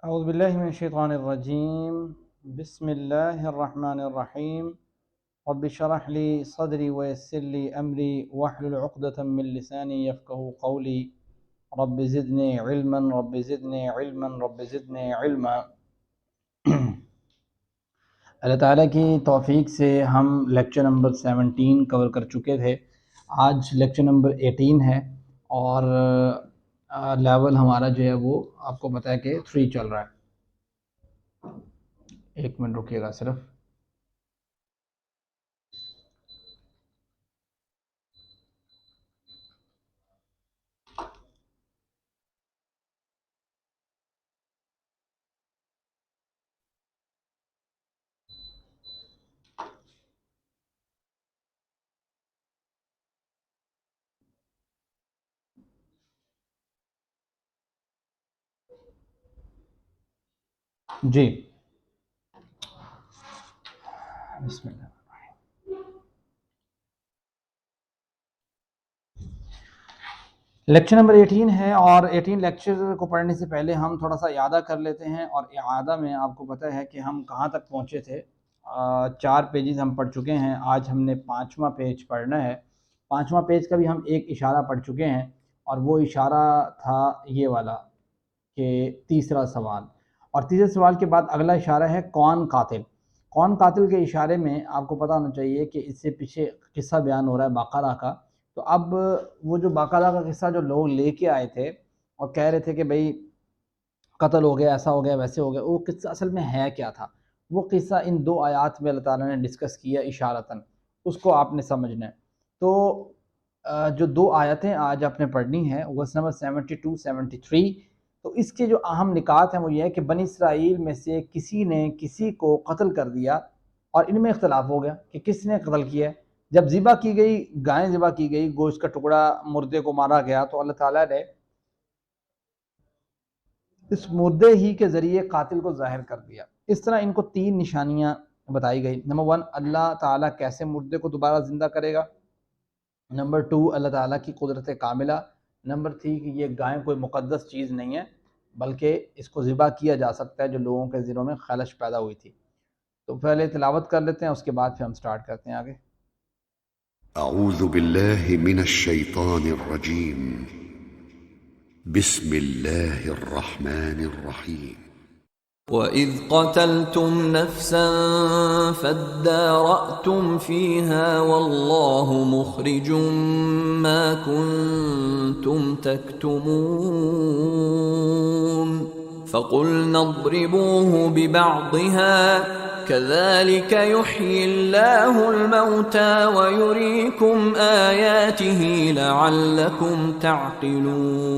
اعوذ باللہ من الشیطان الرجیم بسم اللہ الرحمن الرحیم رب اشرح لی صدری ویسر لی امری واحلل عقدۃ من لسانی یفقہوا قولی رب زدنی علما رب زدنی علما رب زدنی علما۔ اللہ تعالیٰ کی توفیق سے ہم لیکچر نمبر 17 کور کر چکے تھے۔ آج لیکچر نمبر 18 ہے اور لیول ہمارا جو ہے وہ آپ کو پتہ ہے کہ 3 چل رہا ہے۔ ایک منٹ رکیے گا صرف۔ جی بسم اللہ۔ لیکچر نمبر 18 ہے اور 18 لیکچر کو پڑھنے سے پہلے ہم تھوڑا سا اعادہ کر لیتے ہیں، اور اعادہ میں آپ کو پتہ ہے کہ ہم کہاں تک پہنچے تھے۔ 4 پیجز ہم پڑھ چکے ہیں، آج ہم نے 5واں پیج پڑھنا ہے۔ 5واں پیج کا بھی ہم ایک اشارہ پڑھ چکے ہیں، اور وہ اشارہ تھا یہ والا کہ تیسرا سوال، اور تیسرے سوال کے بعد اگلا اشارہ ہے کون قاتل۔ کون قاتل کے اشارے میں آپ کو پتہ ہونا چاہیے کہ اس سے پیچھے قصہ بیان ہو رہا ہے باقرہ کا۔ تو اب وہ جو باقرہ کا قصہ جو لوگ لے کے آئے تھے اور کہہ رہے تھے کہ بھئی قتل ہو گیا، ایسا ہو گیا، ویسے ہو گیا، وہ قصہ اصل میں ہے کیا تھا؟ وہ قصہ ان 2 آیات میں اللہ تعالیٰ نے ڈسکس کیا اشارتاً، اس کو آپ نے سمجھنا ہے۔ تو جو 2 آیتیں آج آپ نے پڑھنی ہیں ورس نمبر 72 73، تو اس کے جو اہم نکات ہیں وہ یہ ہے کہ بنی اسرائیل میں سے کسی نے کسی کو قتل کر دیا، اور ان میں اختلاف ہو گیا کہ کس نے قتل کیا ہے۔ جب ذبح کی گئی، گائے ذبح کی گئی، گوشت کا ٹکڑا مردے کو مارا گیا، تو اللہ تعالیٰ نے اس مردے ہی کے ذریعے قاتل کو ظاہر کر دیا۔ اس طرح ان کو 3 نشانیاں بتائی گئی۔ نمبر 1، اللہ تعالیٰ کیسے مردے کو دوبارہ زندہ کرے گا۔ نمبر 2، اللہ تعالیٰ کی قدرت کاملہ۔ نمبر 3 کہ یہ گائے کوئی مقدس چیز نہیں ہے، بلکہ اس کو ذبح کیا جا سکتا ہے جو لوگوں کے دلوں میں خلش پیدا ہوئی تھی۔ تو پہلے تلاوت کر لیتے ہیں، اس کے بعد پھر ہم سٹارٹ کرتے ہیں آگے۔ اعوذ باللہ من الشیطان الرجیم بسم اللہ الرحمن الرحیم وَإِذْ قَتَلْتُمْ نَفْسًا فَادَّارَأْتُمْ فِيهَا وَاللَّهُ مُخْرِجٌ مَا كُنْتُمْ تَكْتُمُونَ فَقُلْنَا اضْرِبُوهُ بِبَعْضِهَا كَذَلِكَ يُحْيِي اللَّهُ الْمَوْتَى وَيُرِيكُمْ آيَاتِهِ لَعَلَّكُمْ تَعْقِلُونَ۔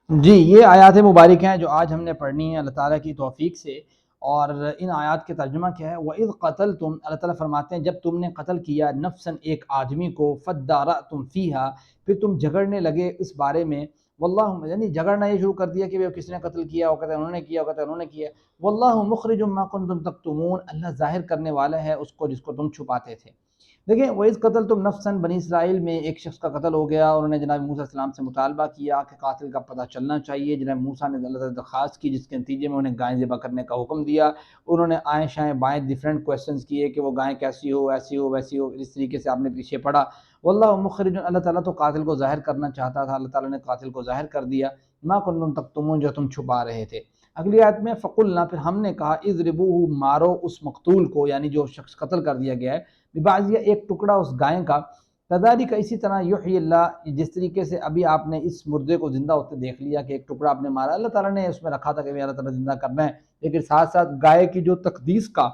جی یہ آیات مبارک ہیں جو آج ہم نے پڑھنی ہیں اللہ تعالیٰ کی توفیق سے، اور ان آیات کے ترجمہ کیا ہے؟ وَإِذْ قَتَلْتُمْ، اللہ تعالیٰ فرماتے ہیں جب تم نے قتل کیا نفساً ایک آدمی کو، فَادَّارَأْتُمْ فِيهَا، پھر تم جھگڑنے لگے اس بارے میں، واللہ، یعنی جھگڑنا یہ شروع کر دیا کہ کس نے قتل کیا، وہ کہتے ہیں انہوں نے کیا، وہ کہتے ہیں انہوں نے کیا۔ واللہ مخرج ما کنتم تکتمون، اللہ ظاہر کرنے والا ہے اس کو جس کو تم چھپاتے تھے۔ دیکھیں وَإِذْ قَتَلْتُمْ نَفْسًا، بنی اسرائیل میں ایک شخص کا قتل ہو گیا، انہوں نے جناب موسیٰ علیہ السلام سے مطالبہ کیا کہ قاتل کا پتہ چلنا چاہیے۔ جناب موسیٰ نے اللہ تعالیٰ درخواست کی، جس کے نتیجے میں انہیں گائیں ذبح کرنے کا حکم دیا۔ انہوں نے آئیں شائیں بائیں ڈیفرنٹ کویسچنز کیے کہ وہ گائیں کیسی ہو، ایسی ہو، ویسی ہو، اس طریقے سے آپ نے پیچھے پڑھا۔ واللہ مخرج، اللہ تعالیٰ تو قاتل کو ظاہر کرنا چاہتا تھا، اللہ تعالیٰ نے قاتل کو ظاہر کر دیا۔ ما کنتم تکتمون، جو تم چھپا رہے تھے۔ اگلی آیت میں فقلنا، پھر ہم نے کہا، اضربوہ، مارو اس مقتول کو، یعنی جو شخص قتل کر دیا گیا ہے، ببعضیہ، ایک ٹکڑا اس گائے کا، کذالک، اسی طرح، یحیی اللہ، جس طریقے سے ابھی آپ نے اس مردے کو زندہ ہوتے دیکھ لیا کہ ایک ٹکڑا آپ نے مارا، اللہ تعالیٰ نے اس میں رکھا تھا کہ اللہ تعالیٰ زندہ کرنا ہے، لیکن ساتھ ساتھ گائے کی جو تقدیس کا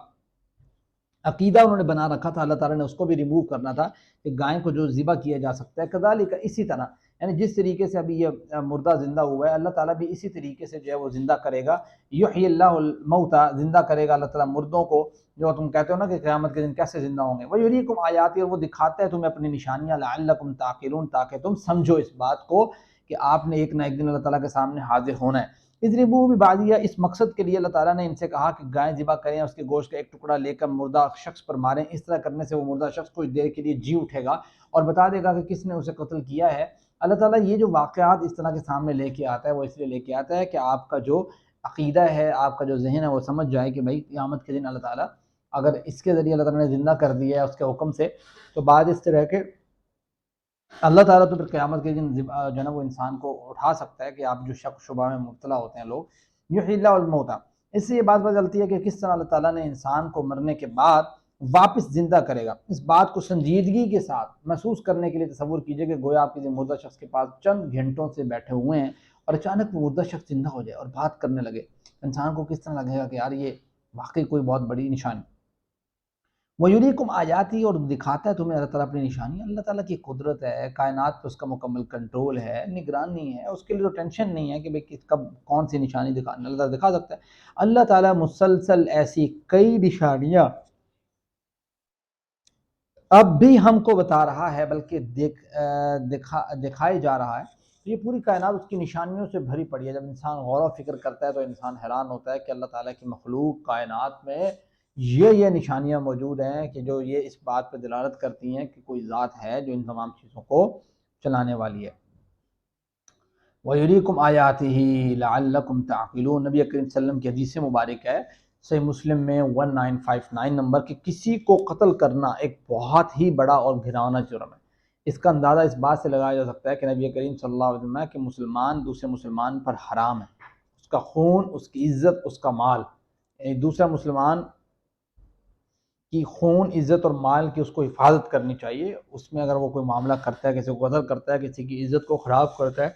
عقیدہ انہوں نے بنا رکھا تھا، اللہ تعالیٰ نے اس کو بھی ریموو کرنا تھا کہ گائے کو جو ذبح کیا جا سکتا ہے، کذالک، اسی طرح، یعنی جس طریقے سے ابھی یہ مردہ زندہ ہوا ہے، اللہ تعالیٰ بھی اسی طریقے سے جو ہے وہ زندہ کرے گا۔ یحیی اللہ الموتى، زندہ کرے گا اللہ تعالیٰ مردوں کو، جو تم کہتے ہو نا کہ قیامت کے دن کیسے زندہ ہوں گے۔ وَيُرِيكُمْ آیاتِ، اور وہ دکھاتا ہے تمہیں اپنی نشانیاں، لعلکم تعقلون، تاکہ تم سمجھو اس بات کو کہ آپ نے ایک نہ ایک دن اللہ تعالیٰ کے سامنے حاضر ہونا ہے۔ اضربوہ ببعضیہ، اس مقصد کے لیے اللہ تعالیٰ نے ان سے کہا کہ گائے ذبح کریں، اس کے گوشت کا ایک ٹکڑا لے کر مردہ شخص پر ماریں۔ اس طرح کرنے سے وہ مردہ شخص کچھ دیر کے لیے جی اٹھے گا اور بتا دے گا کہ کس نے اسے قتل کیا ہے۔ اللہ تعالیٰ یہ جو واقعات اس طرح کے سامنے لے کے آتا ہے وہ اس لیے لے کے آتا ہے کہ آپ کا جو عقیدہ ہے، آپ کا جو ذہن ہے وہ سمجھ جائے کہ بھائی قیامت کے دن اللہ تعالیٰ اگر اس کے ذریعے اللہ تعالیٰ نے زندہ کر دیا ہے اس کے حکم سے، تو بعد اس طرح کے اللہ تعالیٰ تو پھر قیامت کے دن جو ہے نا وہ انسان کو اٹھا سکتا ہے کہ آپ جو شک شبہ میں مبتلا ہوتے ہیں لوگ، یحیی اللہ الموتیٰ، اس سے یہ بات پتہ چلتی ہے کہ کس طرح اللہ تعالیٰ نے انسان کو مرنے کے بعد واپس زندہ کرے گا۔ اس بات کو سنجیدگی کے ساتھ محسوس کرنے کے لیے تصور کیجئے کہ گویا آپ کسی مردہ شخص کے پاس چند گھنٹوں سے بیٹھے ہوئے ہیں اور اچانک وہ مردہ شخص زندہ ہو جائے اور بات کرنے لگے، انسان کو کس طرح لگے گا کہ یار یہ واقعی کوئی بہت بڑی نشانی۔ وَيُرِيكُمْ آیاتی، اور دکھاتا ہے تمہیں اللہ تعالیٰ اپنی نشانی، اللہ تعالیٰ کی قدرت ہے، کائنات پہ اس کا مکمل کنٹرول ہے، نگرانی ہے، اس کے لیے تو ٹینشن نہیں ہے کہ بھئی کب کون سی نشانی دکھانا، اللہ تعالیٰ دکھا سکتا ہے۔ اللہ تعالیٰ مسلسل ایسی کئی نشانیاں اب بھی ہم کو بتا رہا ہے، بلکہ دکھائے جا رہا ہے۔ یہ پوری کائنات اس کی نشانیوں سے بھری پڑی ہے۔ جب انسان غور و فکر کرتا ہے تو انسان حیران ہوتا ہے کہ اللہ تعالیٰ کی مخلوق کائنات میں یہ نشانیاں موجود ہیں کہ جو یہ اس بات پہ دلالت کرتی ہیں کہ کوئی ذات ہے جو ان تمام چیزوں کو چلانے والی ہے۔ وَيُرِيكُمْ آیَاتِهِ لَعَلَّكُمْ تَعْقِلُونَ، نبی کریم صلی اللہ علیہ وسلم کی حدیث مبارک ہے صحیح مسلم میں 1959 نمبر، کہ کسی کو قتل کرنا ایک بہت ہی بڑا اور گھناؤنا جرم ہے۔ اس کا اندازہ اس بات سے لگایا جا سکتا ہے کہ نبی کریم صلی اللہ علیہ وسلم کہ مسلمان دوسرے مسلمان پر حرام ہے، اس کا خون، اس کی عزت، اس کا مال، یعنی دوسرا مسلمان کی خون، عزت اور مال کی اس کو حفاظت کرنی چاہیے۔ اس میں اگر وہ کوئی معاملہ کرتا ہے، کسی کو قتل کرتا ہے، کسی کی عزت کو خراب کرتا ہے،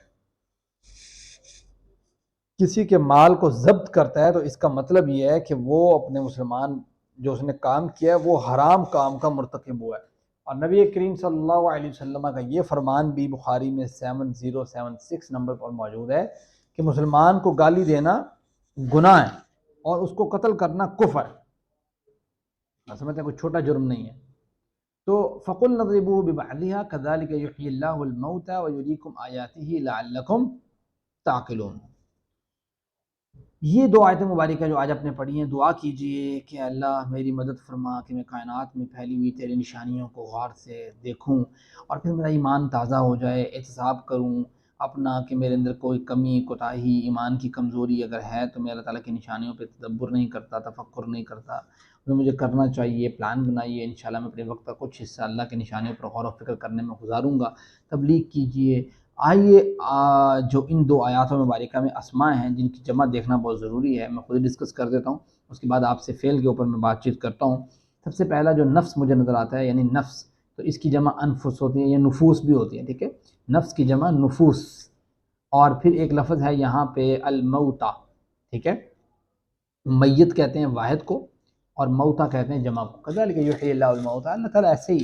کسی کے مال کو ضبط کرتا ہے، تو اس کا مطلب یہ ہے کہ وہ اپنے مسلمان جو اس نے کام کیا ہے وہ حرام کام کا مرتکب ہوا ہے۔ اور نبی کریم صلی اللہ علیہ وسلم کا یہ فرمان بھی بخاری میں 7076 نمبر پر موجود ہے کہ مسلمان کو گالی دینا گناہ ہے اور اس کو قتل کرنا کفر ہے۔ سمجھتے ہیں کوئی چھوٹا جرم نہیں ہے۔ تو فَقُلْ نَضْرِبُوهُ بِبَعْضِهَا كَذَلِكَ يُحْيِي اللَّهُ الْمَوْتَى وَيُرِيكُمْ آیَاتِهِ لَعَلَّكُمْ تَعْقِلُونَ۔ یہ دو آیتیں مبارکہ جو آج آپ نے پڑھی ہیں، دعا کیجئے کہ اللہ میری مدد فرما کہ میں کائنات میں پھیلی ہوئی تیری نشانیوں کو غور سے دیکھوں اور پھر میرا ایمان تازہ ہو جائے، احتساب کروں اپنا کہ میرے اندر کوئی کمی، کوتاہی، ایمان کی کمزوری اگر ہے تو میں اللہ تعالیٰ کی نشانیوں پہ تدبر نہیں کرتا، تفکر نہیں کرتا، مجھے کرنا چاہیے، پلان بنائیے، انشاءاللہ میں اپنے وقت کا کچھ حصہ اللہ کی نشانیوں پر غور و فکر کرنے میں گزاروں گا، تبلیغ کیجئے۔ آئیے جو ان دو آیاتوں مبارکہ میں اسماء ہیں جن کی جمع دیکھنا بہت ضروری ہے، میں خود ڈسکس کر دیتا ہوں، اس کے بعد آپ سے فعل کے اوپر میں بات چیت کرتا ہوں۔ سب سے پہلا جو نفس مجھے نظر آتا ہے، یعنی نفس، تو اس کی جمع انفس ہوتی ہے یا نفوس بھی ہوتی ہے، ٹھیک ہے، نفس کی جمع نفوس، اور پھر ایک لفظ ہے یہاں پہ الموتى، ٹھیک ہے، میت کہتے ہیں واحد کو اور موتى کہتے ہیں جمع کو۔ کذالک یحیی اللہ الموتى، اللہ تعالیٰ ایسے ہی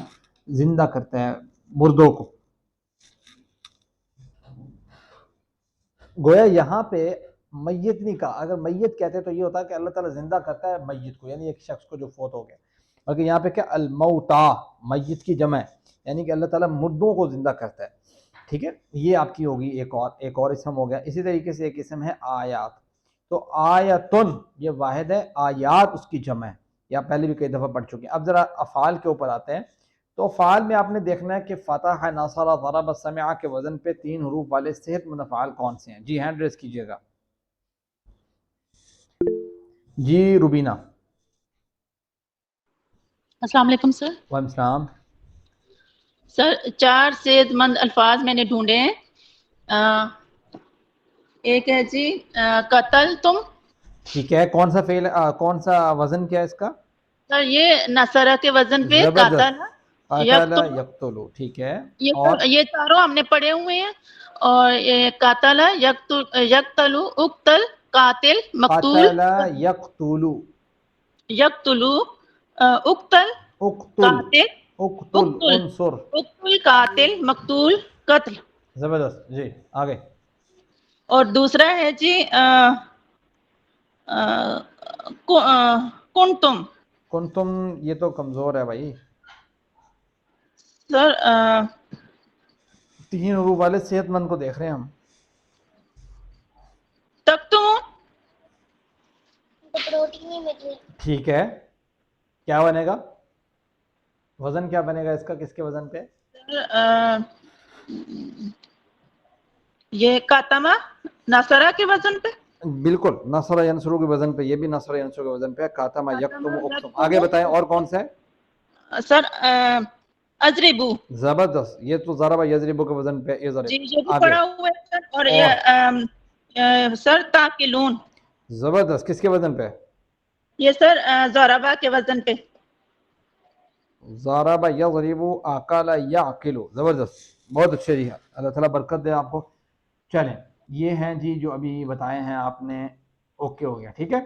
زندہ کرتا ہے مردوں کو۔ گویا یہاں پہ میت نہیں کہا، اگر میت کہتے تو یہ ہوتا ہے کہ اللہ تعالیٰ زندہ کرتا ہے میت کو، یعنی ایک شخص کو جو فوت ہو گیا، بلکہ یہاں پہ کیا الموتى، میت کی جمع ہے، یعنی کہ اللہ تعالیٰ مردوں کو زندہ کرتا ہے، ٹھیک ہے۔ یہ آپ کی ہوگی ایک اور اسم ہو گیا۔ اسی طریقے سے ایک اسم ہے آیات، تو آیتن یہ واحد ہے، آیات اس کی جمع ہے، یا پہلے بھی کئی دفعہ پڑھ چکے ہیں۔ اب ذرا افعال کے اوپر آتے ہیں، تو افعال میں آپ نے دیکھنا ہے کہ فتح، نصر، ضرب، سمع کے وزن پہ 3 حروف والے صحت مند افعال کون سے ہیں؟ جی ہینڈ ریز کیجئے گا۔ جی روبینہ۔ السلام علیکم سر۔ وعلیکم السلام۔ سر 4 صحت مند الفاظ میں نے ڈھونڈے ہیں۔ ایک ہے جی قتل تم، ٹھیک ہے، کون سا فعل، کون سا وزن کیا ہے اس کا؟ سر یہ نصرہ کے وزن پہ قاتل، قاتل یقتلو، ٹھیک ہے، اور یہ چاروں ہم نے پڑھے ہوئے ہیں۔ اور یہ قاتل یقتلو، اقتل، قاتل، مقتول، قاتل یقتلو، یقتلو، اقتل، اقتل، قاتل، اقتل، اقتل، انصر، اقتل، قاتل، مقتول، قتل۔ زبردست، جی آگے۔ اور دوسرا ہے جی کنتم۔ کنتم یہ تو کمزور ہے بھائی، سر 3 حروف والے صحت مند کو دیکھ رہے ہیں ہم۔ تکتم، ٹھیک ہے، کیا بنے گا؟ وزن کیا بنے گا اس کا، کس کے وزن پہ؟ یہ کاتما نصرہ کے وزن پہ. بالکل نصر ینصر کے وزن پہ، یہ بھی نصر ینصر کے وزن پہ ہے. کاتما یکتم اکتم. یکتم. آگے بتائیں اور کون سا ہے؟ سر اضربو. زبردست، یہ تو ضرب یضرب کے وزن پہ ہے. جی یہ بھی آگے پڑھا ہوا ہے سر. اور یہ سر تاکلون. زبردست، کس کے وزن پہ؟ یہ سر ضربہ کے وزن پہ. ضرب یضرب اکل یاکل. زبردست، بہت اچھے جی. اللہ تعالیٰ برکت دے آپ کو. چلیں یہ ہیں جی جو ابھی بتائے ہیں آپ نے. اوکے ہو گیا، ٹھیک ہے.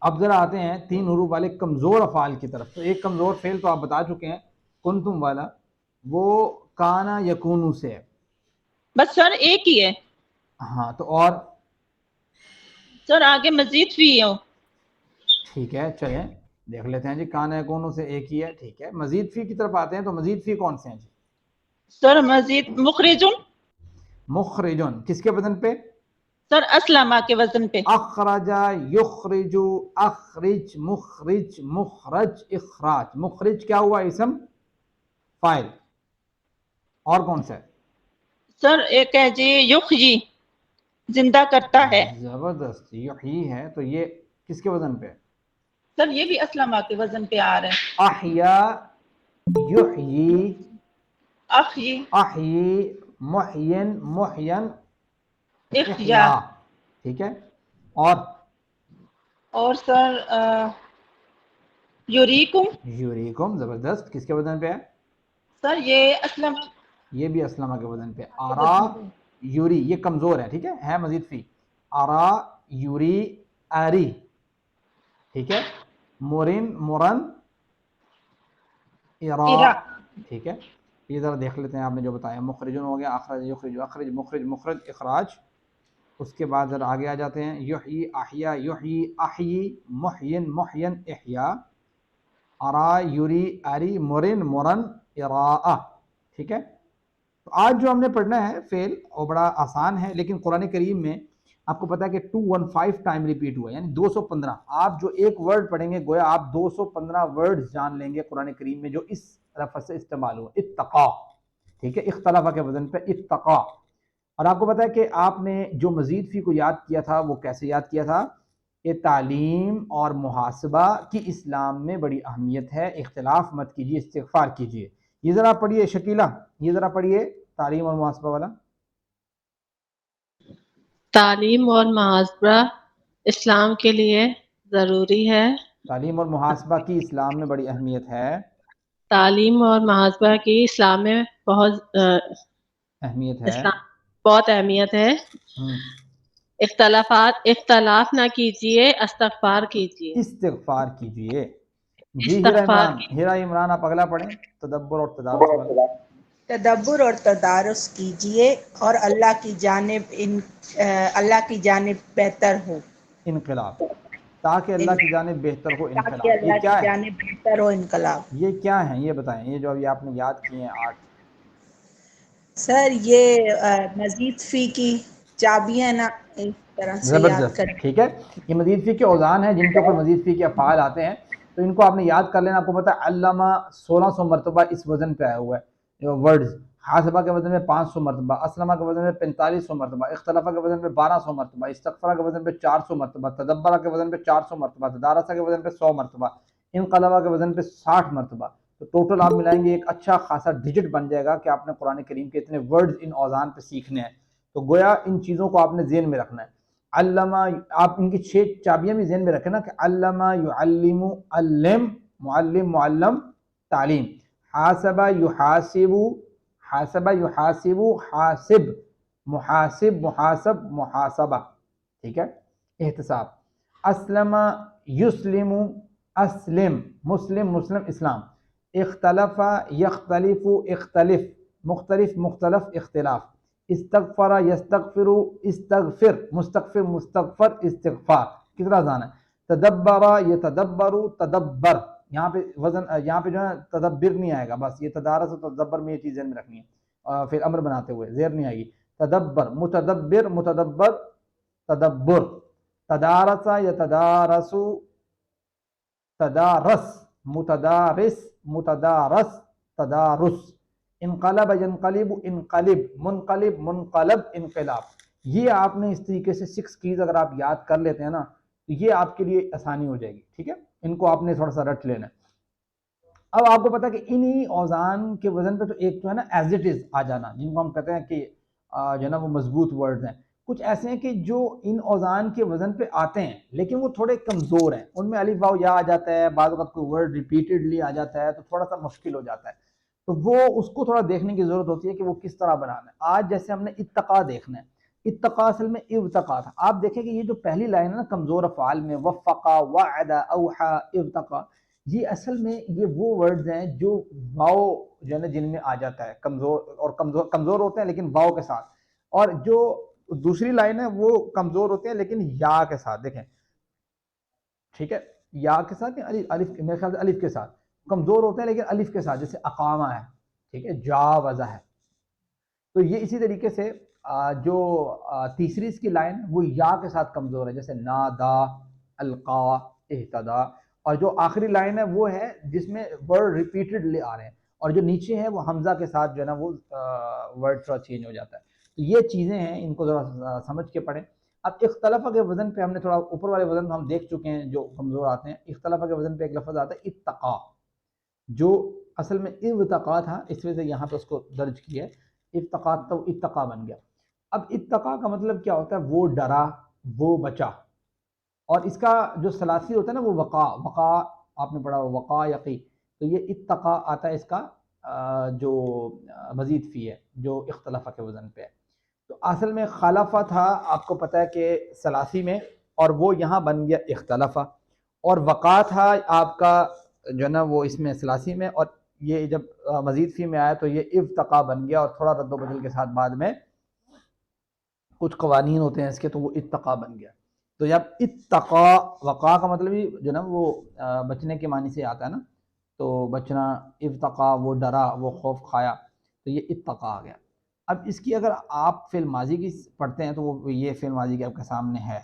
اب ذرا آتے ہیں 3 حروف والے کمزور افعال کی طرف. تو ایک کمزور فعل تو آپ بتا چکے ہیں، کنتم والا، وہ کانا یکونو سے ہے. بس سر ایک ہی ہے. ہاں تو اور سر آگے مزید فی ہے. ٹھیک ہے، چلیں دیکھ لیتے ہیں جی. کانا یکونو سے ایک ہی ہے، ٹھیک ہے. مزید فی کی طرف آتے ہیں تو مزید فی کون سے ہیں جی؟ سر مزید مخرجن. مخرجن کس کے وزن پہ؟ سر اسلمہ کے وزن پہ. اخرج یخرج اخرج مخرج مخرج اخراج. مخرج کیا ہوا؟ اسم فاعل. اور کون سا ہے؟ سر ایک ہے جی یخجی، زندہ کرتا ہے. زبردست، یحیی ہے تو یہ کس کے وزن پہ؟ سر یہ بھی اسلمہ کے وزن پہ آ رہا ہے. احیا یحیی اخجی احیی محین محین اخجا. احیا. ٹھیک ہے. اور سر یوریکم. یوریکم. زبردست، کس کے وزن پہ ہے؟ سر یہ اسلمہ. یہ بھی اسلمہ کے وزن پہ. آرا یوری، یہ کمزور ہے، ٹھیک ہے مزید فی. آرا یوری آری. ٹھیک ہے. مورن مورن ارا. ارا. ٹھیک ہے. یہ ذرا دیکھ لیتے ہیں آپ نے جو بتایا. مخرجن ہو گیا، اخرج یخرج اخرج مخرج مخرج اخراج. اس کے بعد ذرا آگے آ جاتے ہیں. یحیی احیا یحیی احیی محین محین احیا. ارا یوری اری مورن مورن اراء. ٹھیک ہے. تو آج جو ہم نے پڑھنا ہے فعل وہ بڑا آسان ہے، لیکن قرآن کریم میں آپ کو پتا ہے کہ 215 ٹائم ریپیٹ ہوا ہے، یعنی 215. آپ جو ایک ورڈ پڑھیں گے گویا آپ 215 ورڈز جان لیں گے قرآن کریم میں جو اس لفظ سے استعمال ہوا. اتقا. ٹھیک ہے. اختلافہ کے وزن پہ اتقا. اور آپ کو پتا ہے کہ آپ نے جو مزید فی کو یاد کیا تھا وہ کیسے یاد کیا تھا کہ تعلیم اور محاسبہ کی اسلام میں بڑی اہمیت ہے. اختلاف مت کیجیے، استغفار کیجیے. یہ ذرا پڑھیے شکیلہ، یہ ذرا پڑھیے تعلیم اور محاسبہ والا. تعلیم اور محاسبہ اسلام کے لیے ضروری ہے. تعلیم اور محاسبہ کی اسلام میں بڑی اہمیت ہے. تعلیم اور محاسبہ کی اسلام میں اہمیت ہے. بہت اہمیت ہے. اختلاف نہ کیجیے، استغفار کیجیے. استغفار کیجیے. جی استغفار ہیرا عمران آپ اگلا پڑھیں. تدبر اور تدارس والا. تدبر اور تدارس کیجیے اور اللہ کی جانب بہتر ہو. انقلاب. تاکہ اللہ کی جانب بہتر ہو تاکہ انقلاب. یہ اللہ کی کیا ہے؟ جانب بہتر ہو انقلاب. یہ کیا ہیں یہ بتائیں. یہ جو ابھی آپ نے یاد کیے ہیں 8. سر یہ مزید فی کی چابیاں نا اس طرح سے یاد زبردست، کریں. ٹھیک ہے. یہ مزید فی کے اوزان ہیں جن کے اوپر مزید فی کے افعال آتے ہیں، تو ان کو آپ نے یاد کر لینا. آپ کو پتا ہے علامہ 1600 مرتبہ اس وزن پہ آیا ہوا ہے ورڈز. حاسبہ کے وزن میں 500 مرتبہ، اسلمہ کے وزن میں 4500 مرتبہ، اختلافہ کے وزن میں 1200 مرتبہ، استغفرہ کے وزن پہ 400 مرتبہ، تدبرہ کے وزن پہ 400 مرتبہ، تدارسہ کے وزن پہ 100 مرتبہ، انقلبہ کے وزن پہ 60 مرتبہ. تو ٹوٹل آپ ملائیں گے ایک اچھا خاصا ڈیجٹ بن جائے گا کہ آپ نے قرآن کریم کے اتنے ورڈز ان اوزان پہ سیکھنے ہیں. تو گویا ان چیزوں کو آپ نے ذہن میں رکھنا ہے. علامہ، آپ ان کی 6 چابیاں بھی ذہن میں رکھیں نا کہ علامہ یعلم علم، معلم معلم تعلیم. حاسبہ یحاسب حاسبہ یحاسب حاسب، محاسب محاسب محاسبہ. ٹھیک ہے. احتساب. اسلم یسلم اسلم، مسلم مسلم اسلام. اختلف یختلف اختلف، مختلف مختلف اختلاف. استغفر یستغفر استغفر، مستغفر مستغفر استغفار. کتنا آسان ہے. تدبر یتدبر تدبر. یہاں پہ وزن، یہاں پہ جو ہے تدبر نہیں آئے گا، بس یہ تدارس اور تدبر میں یہ چیز ذہن میں رکھنی ہے. پھر امر بناتے ہوئے زیر نہیں آئے گی. تدبر متدبر متدبر تدبر. تدارس یتدارس تدارس، متدارس متدارس تدارس. انقلب ینقلب انقلب، منقلب منقلب انقلاب. یہ آپ نے اس طریقے سے 6 کیز اگر آپ یاد کر لیتے ہیں نا تو یہ آپ کے لیے آسانی ہو جائے گی. ٹھیک ہے، ان کو آپ نے تھوڑا سا رٹ لینا ہے. اب آپ کو پتا کہ انہی اوزان کے وزن پہ تو ایک تو ہے نا ایز اٹ از آ جانا، جن کو ہم کہتے ہیں کہ جو ہے نا وہ مضبوط ورڈز ہیں. کچھ ایسے ہیں کہ جو ان اوزان کے وزن پہ آتے ہیں لیکن وہ تھوڑے کمزور ہیں، ان میں الف واو یا آ جاتا ہے، بعض وقت کوئی ورڈ ریپیٹڈلی آ جاتا ہے تو تھوڑا سا مشکل ہو جاتا ہے. تو وہ اس کو تھوڑا دیکھنے کی ضرورت ہوتی ہے کہ وہ کس طرح بنانا ہے. آج جیسے ہم نے اتقا دیکھنا ہے، اتقا اصل میں ابتقا تھا. آپ دیکھیں کہ یہ جو پہلی لائن ہے نا کمزور افعال میں، وفقا، وعد، اوحا، ابتقا، یہ اصل میں یہ وہ ورڈز ہیں جو واو جو ہے نا جن میں آ جاتا ہے، کمزور اور کمزور ہوتے ہیں لیکن واو کے ساتھ. اور جو دوسری لائن ہے وہ کمزور ہوتے ہیں لیکن یا کے ساتھ. دیکھیں ٹھیک ہے، یا کے ساتھ الف، میرے خیال سے الف کے ساتھ کمزور ہوتے ہیں لیکن الف کے ساتھ، جیسے اقامہ ہے، ٹھیک ہے، جاوزہ ہے. تو یہ اسی طریقے سے جو تیسری اس کی لائن وہ یا کے ساتھ کمزور ہے، جیسے نادا، القا، اہتدا. اور جو آخری لائن ہے وہ ہے جس میں ورڈ ریپیٹڈلی آ رہے ہیں، اور جو نیچے ہے وہ حمزہ کے ساتھ جو ہے نا وہ ورڈ تھوڑا چینج ہو جاتا ہے. تو یہ چیزیں ہیں، ان کو ذرا سمجھ کے پڑھیں. اب اختلف کے وزن پہ ہم نے تھوڑا اوپر والے وزن ہم دیکھ چکے ہیں جو کمزور آتے ہیں. اختلاف کے وزن پہ ایک لفظ آتا ہے اتقا، جو اصل میں ابتقا تھا، اس وجہ سے یہاں پہ اس کو درج کیا ہے اتقا، تو اتقا بن گیا. اب اتقا کا مطلب کیا ہوتا ہے؟ وہ ڈرا، وہ بچا. اور اس کا جو ثلاثی ہوتا ہے نا وہ وقا، وقا آپ نے پڑھا وقا یقی، تو یہ اتقا آتا ہے اس کا جو مزید فی ہے جو اختلاف کے وزن پہ ہے. تو اصل میں خلفہ تھا آپ کو پتہ ہے کہ ثلاثی میں، اور وہ یہاں بن گیا اختلافہ. اور وقا تھا آپ کا جو ہے نا وہ اس میں ثلاثی میں، اور یہ جب مزید فی میں آیا تو یہ ابتقا بن گیا، اور تھوڑا رد و بدل کے ساتھ بعد میں کچھ قوانین ہوتے ہیں اس کے تو وہ اتقا بن گیا. تو جب اتقا، وقا کا مطلب ہی جو ہے نا وہ بچنے کے معنی سے آتا ہے نا، تو بچنا، ابتقا وہ ڈرا، وہ خوف کھایا، تو یہ اتقا آ گیا. اب اس کی اگر آپ فعل ماضی کی پڑھتے ہیں تو وہ یہ فعل ماضی کے آپ کے سامنے ہے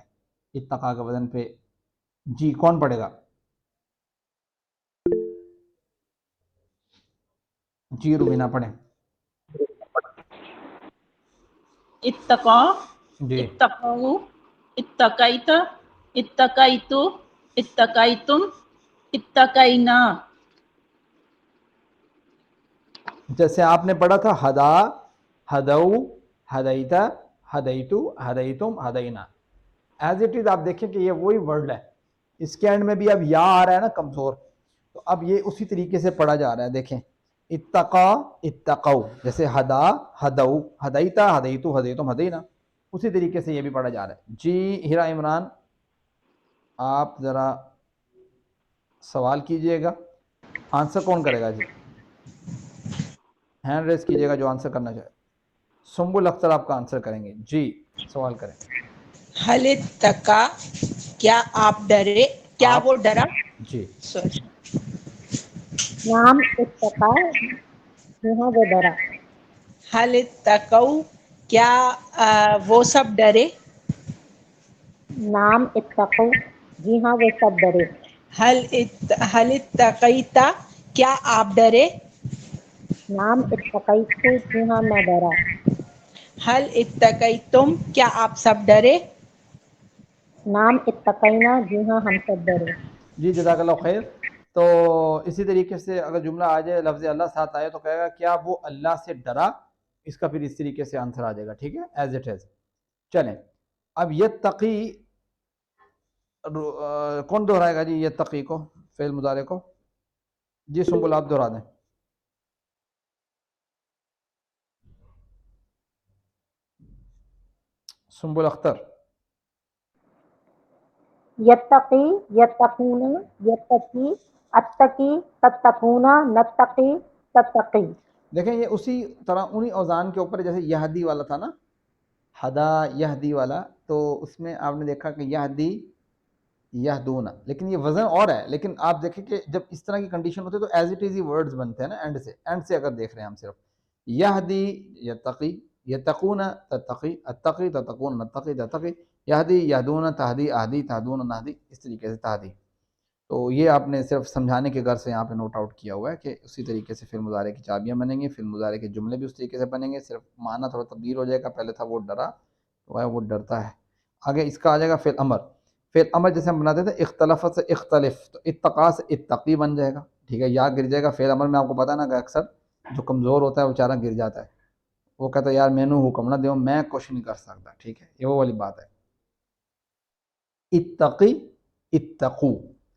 اتقا کے وزن پہ. جی کون پڑھے گا؟ جی روبینہ پڑھیں. اتقا، جی اتقوا، اتقیت، اتقیتو، اتقیتم، اتقینا. جیسے آپ نے پڑھا تھا ہدا، ہدو، ہدیتا، ہدیتو، ہدیتم، ہدینا. ایز اٹ از آپ دیکھیں کہ یہ وہی ورڈ ہے. اس کے اینڈ میں بھی اب یا آ رہا ہے نا کمزور، تو اب یہ اسی طریقے سے پڑھا جا رہا ہے. دیکھیں اتقا، اتقو، جیسے ہدا، ہدو، ہدیتا، ہدیتو، ہدیتم، ہدینا، اسی طریقے سے یہ بھی پڑھا جا رہا ہے. جی ہیرا عمران آپ ذرا سوال کیجئے گا. آنسر کون کرے گا؟ جی ہینڈ ریز کیجئے گا جو آنسر کرنا چاہے. سنبل اختر آپ کا آنسر کریں گے. جی سوال کریں. حل اتقا، کیا آپ ڈرے، کیا آپ وہ ڈرا. جی سوری. نام اتقا، جی ہاں وہ ڈرا. حل اتقوا، کیا وہ سب ڈرے. نام اتقو، جی ہاں وہ سب ڈرے. حل اتقیتا، کیا آپ ڈرے. نام اتقیتو، جی ہاں میں ڈرا. حل اتقیتم، کیا آپ سب ڈرے. نام اتقینا، جی ہاں ہم سب ڈرے. جی جزاک اللہ خیر. تو اسی طریقے سے اگر جملہ آ جائے لفظ اللہ ساتھ آئے تو کہے گا کیا وہ اللہ سے ڈرا. اس کا پھر اس طریقے سے آنسر آ جائے گا. ٹھیک ہے ایز اٹ از. چلیں اب یتقی کون دہرائے گا جی یتقی کو، فعل مضارع کو؟ جی سنبل آپ دہرا دیں. سنبل اختر. یتقی، یتقون، یتقی، اتقی، تتقون، نتقی، تتقی. دیکھیں یہ اسی طرح انہی اوزان کے اوپر جیسے یہدی والا تھا نا، ہدا یہدی والا، تو اس میں آپ نے دیکھا کہ یہدی یہدون، لیکن یہ وزن اور ہے. لیکن آپ دیکھیں کہ جب اس طرح کی کنڈیشن ہوتی ہے تو as it is he words بنتے ہیں نا اینڈ سے اگر دیکھ رہے ہیں ہم صرف. یہدی یتقی، یتقون تتقی، اتقی تتقون، نتقی تتقی، یہدی یہدون، تہدی اہدی، تہدون نہدی، اس طریقے سے تہدی. تو یہ آپ نے صرف سمجھانے کے غرض سے یہاں پہ نوٹ آؤٹ کیا ہوا ہے کہ اسی طریقے سے فعل مضارع کی چابیاں بنیں گی، فعل مضارع کے جملے بھی اس طریقے سے بنیں گے، صرف معنی تھوڑا تبدیل ہو جائے گا، پہلے تھا وہ ڈرا تو وہ ڈرتا ہے۔ آگے اس کا آ جائے گا فعل امر، فعل امر جیسے ہم بناتے تھے اختلف سے اختلف، تو اتقا سے اتقی بن جائے گا، ٹھیک ہے، یا گر جائے گا۔ فعل امر میں آپ کو پتہ نا کہ اکثر جو کمزور ہوتا ہے وہ بیچارہ گر جاتا ہے، وہ کہتا ہے یار مینوں حکم نہ دیو، میں کچھ نہیں کر سکتا، ٹھیک ہے، یہ وہ والی بات ہے۔ اتقی اتقو،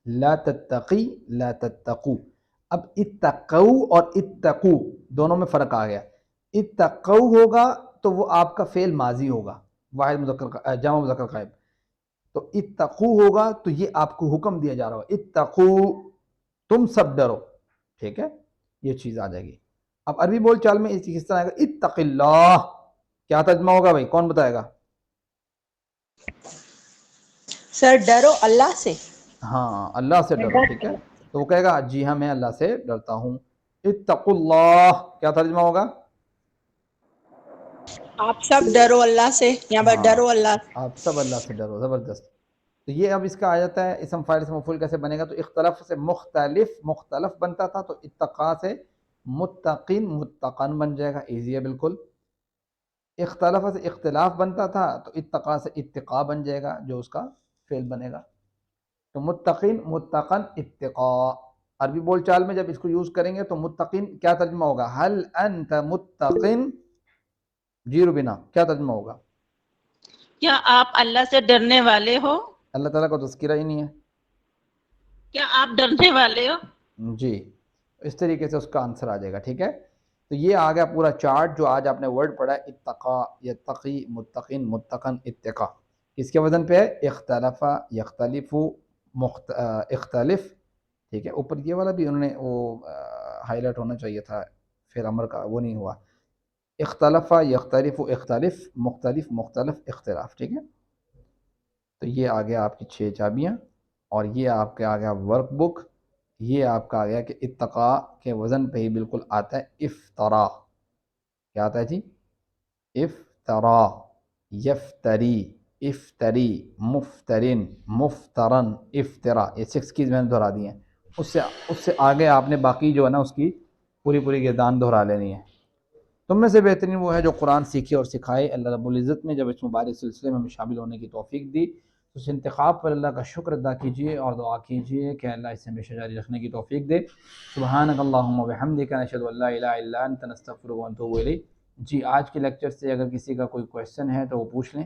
لا تتقی لا تتقو۔ اب اتقو اور اتقو دونوں میں فرق آ گیا۔ اتقو ہوگا تو وہ آپ کا فعل ماضی ہوگا، واحد مذکر جمع مذکر غائب، تو اتقو ہوگا تو یہ آپ کو حکم دیا جا رہا ہو، اتقو تم سب ڈرو، ٹھیک ہے، یہ چیز آ جائے گی۔ اب عربی بول چال میں اس طرح آئے گا، اتق اللہ، کیا ترجمہ ہوگا بھائی، کون بتائے گا؟ سر ڈرو اللہ سے، ہاں اللہ سے ڈرو، ٹھیک ہے، تو وہ کہے گا جی ہاں میں اللہ سے ڈرتا ہوں۔ اتقوا اللہ کیا ترجمہ ہوگا؟ آپ سب ڈرو اللہ سے، یہاں پر ہاں ڈرو اللہ سے۔ آپ سب اللہ سے ڈرو، زبردست۔ تو یہ اب اس کا آ جاتا ہے اسم فاعل سے مفعول کیسے بنے گا، تو اختلاف سے مختلف مختلف بنتا تھا، تو اتقا سے متقن متقن بن جائے گا، ایزی ہے بالکل۔ اختلاف سے اختلاف بنتا تھا تو اتقا سے اتقا بن جائے گا، جو اس کا فعل بنے گا۔ تو متقن متقن اتقا، عربی بول چال میں جب اس کو یوز کریں گے تو متقن کیا ترجمہ ہوگا؟ هل انت متقن، جی ربینا کیا ترجمہ ہوگا؟ کیا آپ اللہ سے ڈرنے والے ہو؟ اللہ تعالیٰ کا تذکرہ ہی نہیں ہے، کیا آپ ڈرنے والے ہو؟ جی اس طریقے سے اس کا آنسر آ جائے گا، ٹھیک ہے۔ تو یہ آ گیا پورا چارٹ جو آج آپ نے ورڈ پڑھا ہے، اتقا یتقی متقن متقن اتقا، اس کے وزن پہ ہے اختلف یختلف اختلف، ٹھیک ہے۔ اوپر یہ والا بھی انہوں نے وہ ہائی لائٹ ہونا چاہیے تھا، پھر امر کا وہ نہیں ہوا، اختلف یختلف اختلف مختلف مختلف اختلاف، ٹھیک ہے۔ تو یہ آ گیا آپ کی 6 چابیاں، اور یہ آپ کے آ گیا ورک بک، یہ آپ کا آ گیا کہ اتقا کے وزن پہ ہی بالکل آتا ہے افطرا، کیا آتا ہے جی؟ افطرا، یفتری افتری مفترن مفترن افطرا، یہ 6 کیز میں نے دہرا دی ہیں، اس سے آگے آپ نے باقی جو ہے نا اس کی پوری پوری گردان دہرا لینی ہے۔ تم میں سے بہترین وہ ہے جو قرآن سیکھے اور سکھائے۔ اللہ رب العزت نے جب اس مبارک سلسلے میں ہمیں شامل ہونے کی توفیق دی تو اس انتخاب پر اللہ کا شکر ادا کیجیے اور دعا کیجیے کہ اللہ اسے ہمیشہ جاری رکھنے کی توفیق دے۔ سبحانک اللہم و بحمدک، نشہد ان لا الہ الا انت، نستغفرک ونتوب الیک۔ جی آج کے لیکچر سے اگر کسی کا کوئی کویسچن ہے تو وہ پوچھ لیں،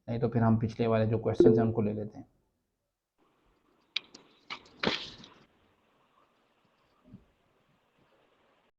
نہیں تو پھر ہم پچھلے والے جو کویسچنز ہیں ان کو لے لیتے ہیں۔